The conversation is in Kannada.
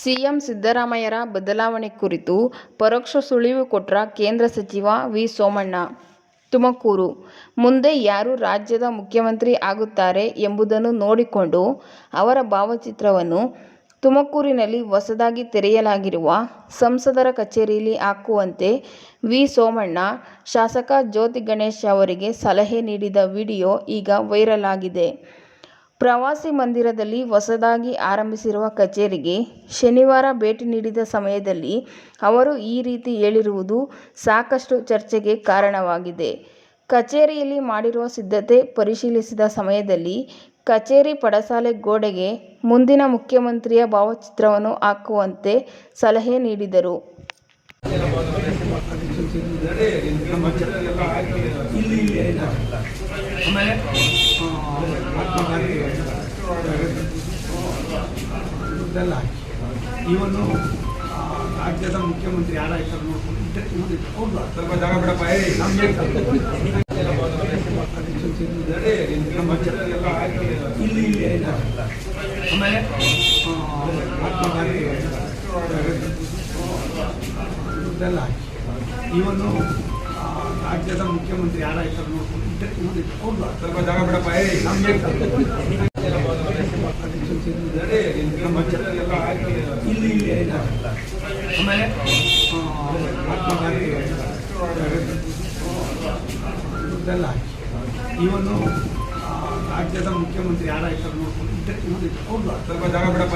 ಸಿಎಂ ಸಿದ್ದರಾಮಯ್ಯರ ಬದಲಾವಣೆ ಕುರಿತು ಪರೋಕ್ಷ ಸುಳಿವು ಕೊಟ್ರ ಕೇಂದ್ರ ಸಚಿವ ವಿ. ಸೋಮಣ್ಣ. ತುಮಕೂರು: ಮುಂದೆ ಯಾರು ರಾಜ್ಯದ ಮುಖ್ಯಮಂತ್ರಿ ಆಗುತ್ತಾರೆ ಎಂಬುದನ್ನು ನೋಡಿಕೊಂಡು ಅವರ ಭಾವಚಿತ್ರವನ್ನು ತುಮಕೂರಿನಲ್ಲಿ ಹೊಸದಾಗಿ ತೆರೆಯಲಾಗಿರುವ ಸಂಸದರ ಕಚೇರಿಯಲ್ಲಿ ಹಾಕುವಂತೆ ವಿ. ಸೋಮಣ್ಣ ಶಾಸಕ ಜ್ಯೋತಿ ಗಣೇಶ್ ಅವರಿಗೆ ಸಲಹೆ ನೀಡಿದ ವಿಡಿಯೋ ಈಗ ವೈರಲ್ ಆಗಿದೆ. ಪ್ರವಾಸಿ ಮಂದಿರದಲ್ಲಿ ಹೊಸದಾಗಿ ಆರಂಭಿಸಿರುವ ಕಚೇರಿಗೆ ಶನಿವಾರ ಭೇಟಿ ನೀಡಿದ ಸಮಯದಲ್ಲಿ ಅವರು ಈ ರೀತಿ ಹೇಳಿರುವುದು ಸಾಕಷ್ಟು ಚರ್ಚೆಗೆ ಕಾರಣವಾಗಿದೆ. ಕಚೇರಿಯಲ್ಲಿ ಮಾಡಿರುವ ಸಿದ್ಧತೆ ಪರಿಶೀಲಿಸಿದ ಸಮಯದಲ್ಲಿ ಕಚೇರಿ ಪಡಸಾಲೆ ಗೋಡೆಗೆ ಮುಂದಿನ ಮುಖ್ಯಮಂತ್ರಿಯ ಭಾವಚಿತ್ರವನ್ನು ಹಾಕುವಂತೆ ಸಲಹೆ ನೀಡಿದರು. ಇವನು ರಾಜ್ಯದ ಮುಖ್ಯಮಂತ್ರಿ ಯಾರಾಯ್ತಾರೆ ನೋಡ್ಕೊಂಡು ಸ್ವಲ್ಪ ಜಾಗ ಬಿಡಪ್ಪ ಇಲ್ಲಿ ಆಮೇಲೆ ಇದೆಲ್ಲ ಇವನು ರಾಜ್ಯದ ಮುಖ್ಯಮಂತ್ರಿ ಯಾರಾಯ್ತಾರೆ ನೋಡ್ಕೊಂಡು ಸ್ವಲ್ಪ ಜಾಗ ಬಿಡಪ್ಪ ಇಲ್ಲಿ ಆಮೇಲೆ ಇದೆಲ್ಲ ಇವನು ರಾಜ್ಯದ ಮುಖ್ಯಮಂತ್ರಿ ಯಾರಾಯ್ತಾರೆ ನೋಡ್ಕೊಂಡು ಸ್ವಲ್ಪ ಜಾಗ ಬಿಡಪ್ಪ